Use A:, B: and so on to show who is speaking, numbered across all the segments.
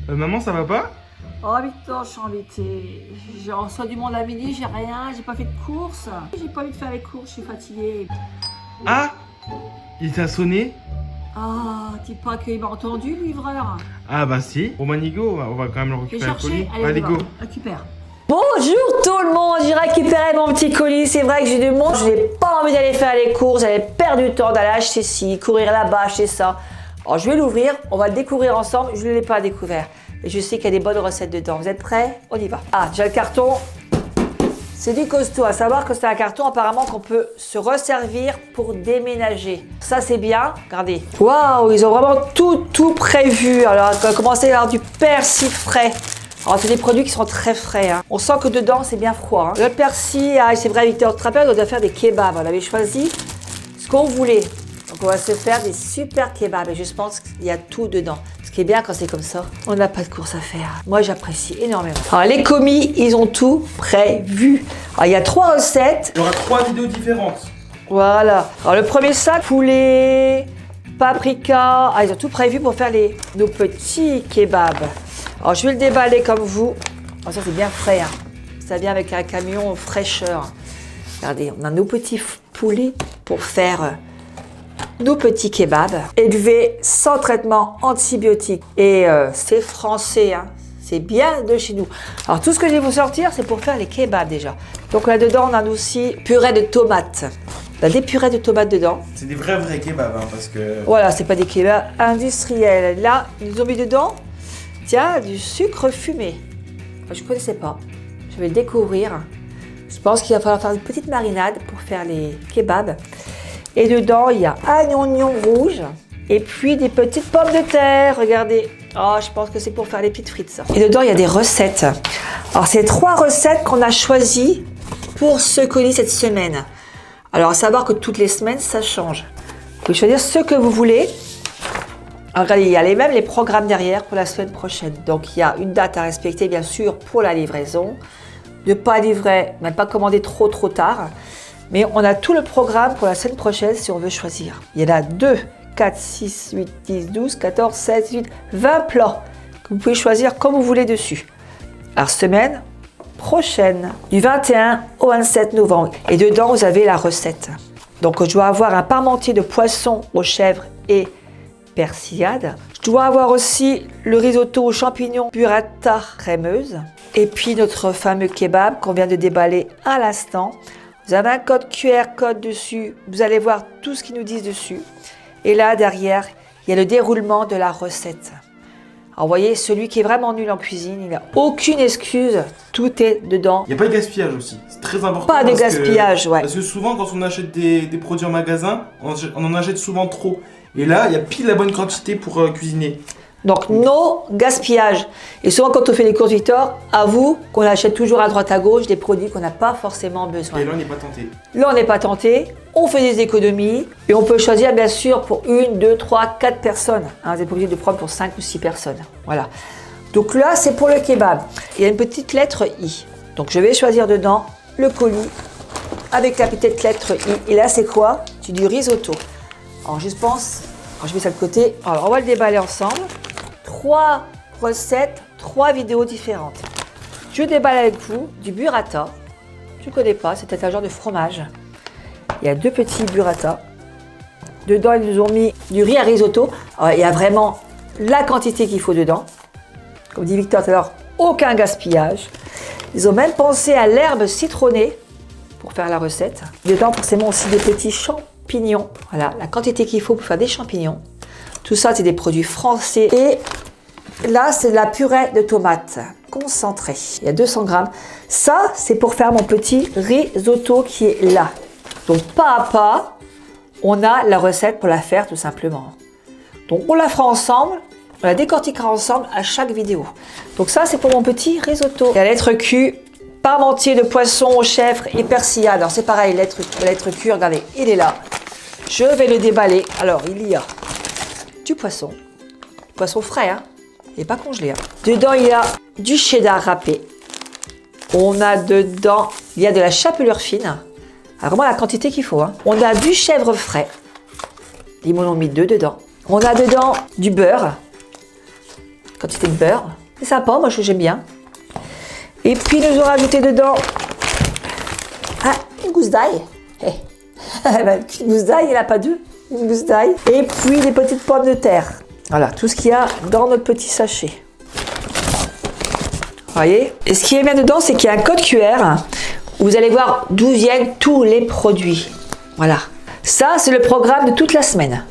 A: Maman, ça va pas?
B: Oh Victor, je suis embêtée. Je reçois du monde à midi, j'ai rien, j'ai pas fait de courses. J'ai pas envie de faire les courses, je suis fatiguée.
A: Ah! Il t'a sonné?
B: Ah, dis pas qu'il m'a entendu, le livreur.
A: Ah bah si. Bon bah Nigo, on va quand même le
B: Je vais
A: récupérer le colis.
B: chercher, allez,
A: Allez,
B: on y va.
A: go.
B: Récupère.
C: Bonjour tout le monde, j'ai récupéré mon petit colis, c'est vrai que j'ai du monde, je n'ai pas envie d'aller faire les courses, j'allais perdre du temps d'aller acheter ci, courir là-bas, acheter ça. Alors je vais l'ouvrir, on va le découvrir ensemble, je ne l'ai pas découvert. Et je sais qu'il y a des bonnes recettes dedans, vous êtes prêts? On y va. Ah, déjà le carton, c'est du costaud, à savoir que c'est un carton apparemment qu'on peut se resservir pour déménager. Ça c'est bien, regardez. Waouh, ils ont vraiment tout prévu. Alors on va commencer à avoir du persil frais. Alors, c'est des produits qui sont très frais. Hein. On sent que dedans, c'est bien froid. Hein. Le persil, ah, c'est vrai, Victor Trapper, on doit faire des kebabs. On avait choisi ce qu'on voulait. Donc, on va se faire des super kebabs. Et je pense qu'il y a tout dedans. Ce qui est bien quand c'est comme ça, on n'a pas de course à faire. Moi, j'apprécie énormément. Alors, les commis, ils ont tout prévu. Alors, il y a 3 recettes.
A: Il y aura 3 vidéos différentes.
C: Voilà. Alors, le premier sac, poulet, paprika. Ah, ils ont tout prévu pour faire nos petits kebabs. Alors je vais le déballer comme vous. Alors ça c'est bien frais. Hein. Ça vient avec un camion fraîcheur. Regardez, on a nos petits poulets pour faire nos petits kebabs. Élevés sans traitement antibiotique. Et c'est français. Hein. C'est bien de chez nous. Alors tout ce que je vais vous sortir, c'est pour faire les kebabs déjà. Donc là-dedans, on a aussi purée de tomates. On a des purées de tomates dedans.
A: C'est des vrais kebabs, hein, parce que...
C: Voilà, c'est pas des kebabs industriels. Là, ils ont mis dedans, tiens, du sucre fumé. Je ne connaissais pas. Je vais le découvrir. Je pense qu'il va falloir faire une petite marinade pour faire les kebabs. Et dedans, il y a un oignon rouge et puis des petites pommes de terre. Regardez. Oh, je pense que c'est pour faire les petites frites, ça. Et dedans, il y a des recettes. Alors, c'est 3 recettes qu'on a choisies pour ce colis cette semaine. Alors, à savoir que toutes les semaines, ça change. Vous pouvez choisir ce que vous voulez. Regardez, il y a même les programmes derrière pour la semaine prochaine. Donc, il y a une date à respecter, bien sûr, pour la livraison. Ne pas livrer, ne pas commander trop tard. Mais on a tout le programme pour la semaine prochaine si on veut choisir. Il y en a 2, 4, 6, 8, 10, 12, 14, 16, 18, 20 plats que vous pouvez choisir comme vous voulez dessus. Alors, semaine prochaine, du 21 au 27 novembre. Et dedans, vous avez la recette. Donc, je dois avoir un parmentier de poisson aux chèvres et persillade. Je dois avoir aussi le risotto aux champignons burrata crémeuse. Et puis notre fameux kebab qu'on vient de déballer à l'instant. Vous avez un code QR code dessus. Vous allez voir tout ce qu'ils nous disent dessus. Et là, derrière, il y a le déroulement de la recette. Alors, vous voyez, celui qui est vraiment nul en cuisine, il n'a aucune excuse. Tout est dedans.
A: Il n'y a pas de gaspillage aussi. C'est très important.
C: Pas de gaspillage, ouais.
A: Parce que souvent, quand on achète des produits en magasin, on en achète souvent trop. Et là, il y a pile la bonne quantité pour cuisiner.
C: Donc, no gaspillage. Et souvent, quand on fait les courses Victor, avoue qu'on achète toujours à droite à gauche des produits qu'on n'a pas forcément besoin.
A: Et là, on n'est pas tenté.
C: Là, on n'est pas tenté. On fait des économies. Et on peut choisir, bien sûr, pour 1, 2, 3, 4 personnes. Hein, vous n'êtes pas obligé de prendre pour 5 ou 6 personnes. Voilà. Donc là, c'est pour le kebab. Il y a une petite lettre I. Donc, je vais choisir dedans le colis avec la petite lettre I. Et là, c'est quoi? C'est du risotto. Alors, je pense... Alors, je mets ça de côté. Alors, on va le déballer ensemble. 3 recettes, 3 vidéos différentes. Je déballe avec vous du burrata. Tu ne connais pas, c'est un genre de fromage. Il y a 2 petits burrata. Dedans, ils nous ont mis du riz à risotto. Alors, il y a vraiment la quantité qu'il faut dedans. Comme dit Victor tout à l'heure, aucun gaspillage. Ils ont même pensé à l'herbe citronnée pour faire la recette. Dedans, forcément, aussi des petits champignons. Voilà, la quantité qu'il faut pour faire des champignons. Tout ça, c'est des produits français. Et là, c'est de la purée de tomates concentrée. Il y a 200 grammes. Ça, c'est pour faire mon petit risotto qui est là. Donc, pas à pas, on a la recette pour la faire tout simplement. Donc, on la fera ensemble. On la décortiquera ensemble à chaque vidéo. Donc, ça, c'est pour mon petit risotto. La lettre Q, parmentier de poisson aux chèvres et persillade. Alors, c'est pareil, la lettre Q, regardez, il est là. Je vais le déballer. Alors, il y a du poisson frais, hein. Il n'est pas congelé. Hein. Dedans, il y a du cheddar râpé. On a dedans, il y a de la chapelure fine. Alors, vraiment la quantité qu'il faut. Hein. On a du chèvre frais. Ils m'en ont mis 2 dedans. On a dedans du beurre. quantité de beurre. C'est sympa, moi j'aime bien. Et puis nous aurons rajouté dedans une gousse d'ail. Une gousse d'ail, il n'y en a pas deux. Une gousse d'ail. Et puis des petites pommes de terre. Voilà, tout ce qu'il y a dans notre petit sachet. Vous voyez? Et ce qui est bien dedans, c'est qu'il y a un code QR où vous allez voir d'où viennent tous les produits. Voilà. Ça, c'est le programme de toute la semaine.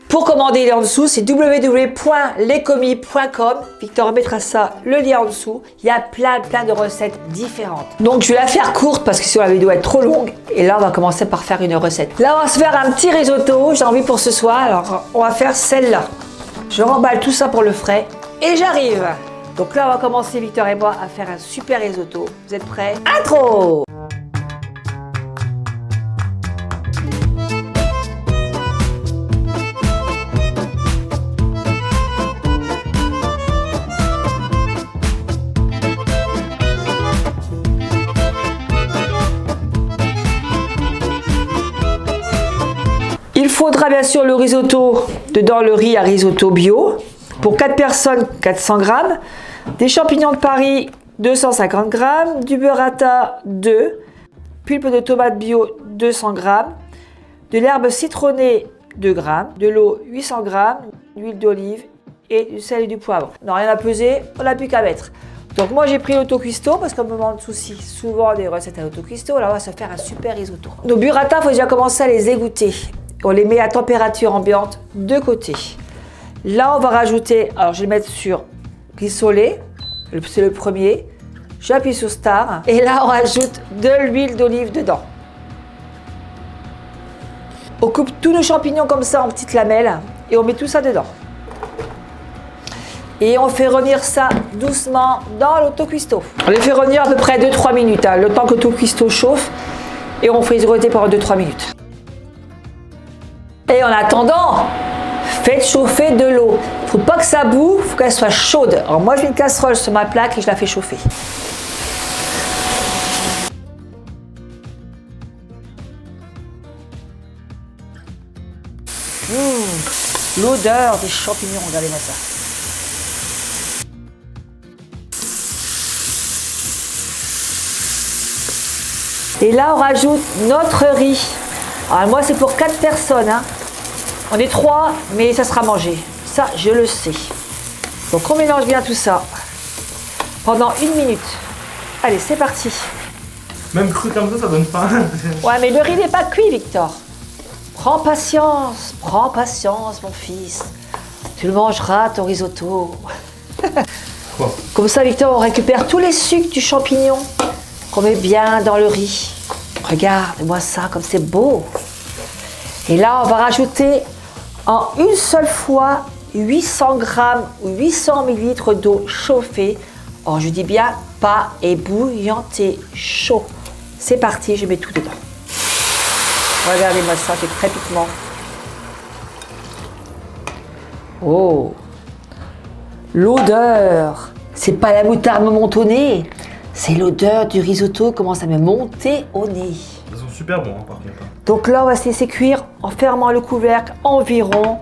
C: Pour commander, il est en dessous, c'est www.lescommis.com. Victor mettra ça, le lien en dessous. Il y a plein de recettes différentes. Donc, je vais la faire courte parce que sinon la vidéo va être trop longue. Et là, on va commencer par faire une recette. Là, on va se faire un petit risotto. J'ai envie pour ce soir. Alors, on va faire celle-là. Je remballe tout ça pour le frais et j'arrive. Donc là, on va commencer, Victor et moi, à faire un super risotto. Vous êtes prêts? Intro! Il faudra bien sûr le risotto, dedans le riz à risotto bio, pour 4 personnes 400 g, des champignons de Paris 250 g, du burrata 2, pulpe de tomate bio 200 g, de l'herbe citronnée 2 g, de l'eau 800 g, d'huile d'olive et du sel et du poivre. Non, rien à peser, on n'a plus qu'à mettre. Donc moi j'ai pris l'autocuisto parce qu'on me demande souvent des recettes à l'autocuisto. Là on va se faire un super risotto. Nos burrata, il faut déjà commencer à les égoutter. On les met à température ambiante de côté. Là, on va rajouter, alors je vais le mettre sur rissoler, c'est le premier. J'appuie sur Star et là, on rajoute de l'huile d'olive dedans. On coupe tous nos champignons comme ça en petites lamelles et on met tout ça dedans. Et on fait revenir ça doucement dans l'autocuisto. On les fait revenir à peu près 2-3 minutes, hein, le temps que l'autocuisto chauffe et on fait risotto pendant 2-3 minutes. Et en attendant, faites chauffer de l'eau. Il ne faut pas que ça boue, il faut qu'elle soit chaude. Alors moi, je mets une casserole sur ma plaque et je la fais chauffer. L'odeur des champignons, regardez-moi ça. Et là, on rajoute notre riz. Alors moi, c'est pour 4 personnes. Hein. On est 3, mais ça sera mangé. Ça, je le sais. Donc, on mélange bien tout ça pendant 1 minute. Allez, c'est parti.
A: Même cru comme ça donne pas.
C: Ouais, mais le riz n'est pas cuit, Victor. Prends patience, mon fils. Tu le mangeras, ton risotto.
A: Quoi?
C: Comme ça, Victor, on récupère tous les sucres du champignon qu'on met bien dans le riz. Regarde-moi ça, comme c'est beau. Et là, on va rajouter en une seule fois 800 g ou 800 ml d'eau chauffée. Oh, je dis bien pas ébouillanté, chaud. C'est parti, je mets tout dedans. Regardez-moi ça, c'est crépitement. Oh, l'odeur. C'est pas la moutarde me monte au nez. C'est l'odeur du risotto qui commence à me monter au nez.
A: Ils sont super bons, hein, par contre.
C: Donc là, on va se laisser cuire en fermant le couvercle environ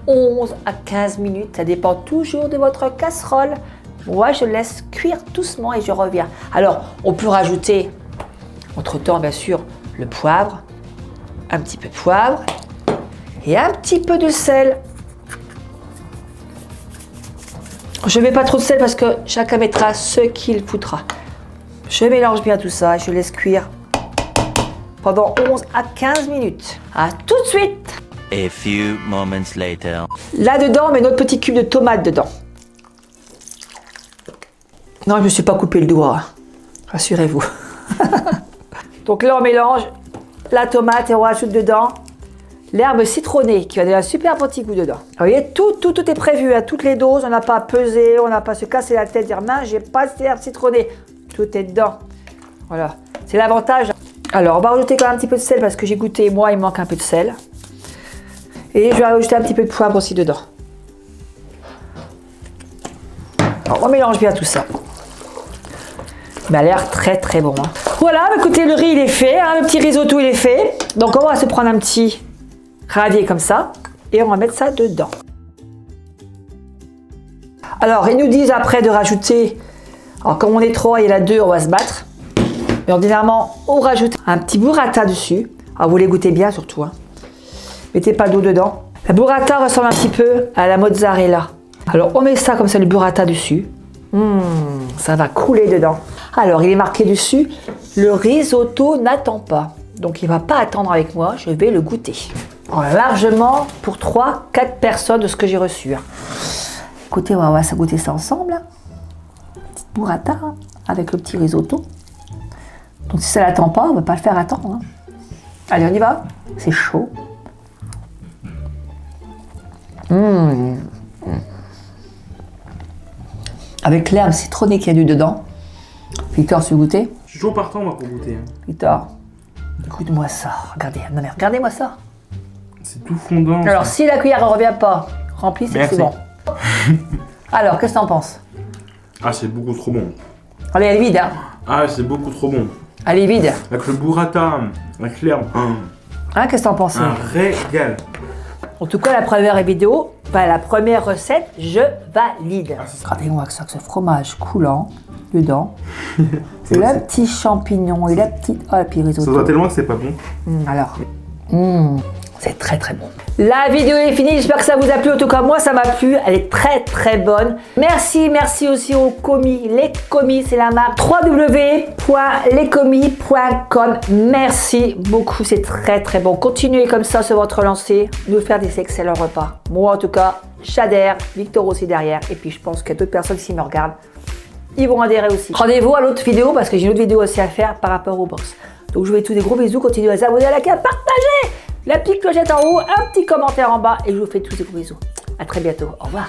C: 11 à 15 minutes. Ça dépend toujours de votre casserole. Moi, je laisse cuire doucement et je reviens. Alors, on peut rajouter, entre-temps, bien sûr, le poivre, un petit peu de poivre et un petit peu de sel. Je ne mets pas trop de sel parce que chacun mettra ce qu'il voudra. Je mélange bien tout ça et je laisse cuire pendant 11 à 15 minutes. À tout de suite.
D: A few moments later.
C: Là-dedans, on met notre petit cube de tomate dedans. Non, je ne me suis pas coupé le doigt. Rassurez-vous. Donc là, on mélange la tomate et on rajoute dedans l'herbe citronnée qui va donner un super petit goût dedans. Vous voyez, tout est prévu, hein, toutes les doses, on n'a pas à peser, on n'a pas à se casser la tête, dire mince, j'ai pas d'herbe citronnée. Tout est dedans. Voilà, c'est l'avantage. Alors, on va rajouter quand même un petit peu de sel parce que j'ai goûté, moi, il me manque un peu de sel. Et je vais rajouter un petit peu de poivre aussi dedans. Alors, on mélange bien tout ça. Il a l'air très très bon. Hein. Voilà, écoutez, le riz il est fait, hein, le petit risotto il est fait. Donc on va se prendre un petit radier comme ça et on va mettre ça dedans. Alors, ils nous disent après de rajouter, alors comme on est 3 et il y en a 2, on va se battre. Mais ordinairement, on rajoute un petit burrata dessus. Alors, vous les goûtez bien surtout. Hein. Mettez pas d'eau dedans. La burrata ressemble un petit peu à la mozzarella. Alors, on met ça comme ça, le burrata dessus. Ça va couler dedans. Alors, il est marqué dessus, le risotto n'attend pas. Donc, il ne va pas attendre avec moi, je vais le goûter. Alors, largement pour 3-4 personnes de ce que j'ai reçu. Hein. Écoutez, on va goûter ça ensemble. Hein. Petite burrata hein, avec le petit risotto. Donc, si ça n'attend pas, on ne va pas le faire attendre. Hein. Allez, on y va. C'est chaud. Avec l'herbe citronnée qu'il y a dedans. Victor, tu veux goûter?
A: Je suis toujours partant moi pour goûter. Hein.
C: Victor, goûte-moi ça. Regardez, non mais regardez-moi ça.
A: C'est tout fondant.
C: Alors,
A: ça.
C: si la cuillère ne revient pas remplie, c'est que
A: Merci.
C: c'est bon. Alors, qu'est-ce que t'en penses?
A: Ah, c'est beaucoup trop bon.
C: Allez, elle est vide, hein.
A: Ah, c'est beaucoup trop bon.
C: Elle est vide.
A: Avec le burrata, avec l'herbe.
C: Hein, qu'est-ce que t'en penses?
A: Un régal.
C: En tout cas, la première vidéo, enfin, la première recette, je valide. Regardez-moi ça, avec ce fromage coulant dedans.
A: C'est
C: Le petit champignon et la petite... Oh, le petit
A: Ça
C: risotto.
A: doit tellement que c'est pas bon.
C: Alors, c'est très très bon. La vidéo est finie, j'espère que ça vous a plu. En tout cas, moi, ça m'a plu. Elle est très très bonne. Merci aussi aux commis. Les commis, c'est la marque www.lescommis.com. Merci beaucoup, c'est très très bon. Continuez comme ça sur votre lancée, nous faire des excellents repas. Moi, en tout cas, j'adhère. Victor aussi derrière. Et puis, je pense qu'il y a d'autres personnes qui me regardent. Ils vont adhérer aussi. Rendez-vous à l'autre vidéo parce que j'ai une autre vidéo aussi à faire par rapport aux box. Donc je vous fais tous des gros bisous, continuez à vous abonner à la chaîne, partagez la petite clochette en haut, un petit commentaire en bas et je vous fais tous des gros bisous. À très bientôt, au revoir.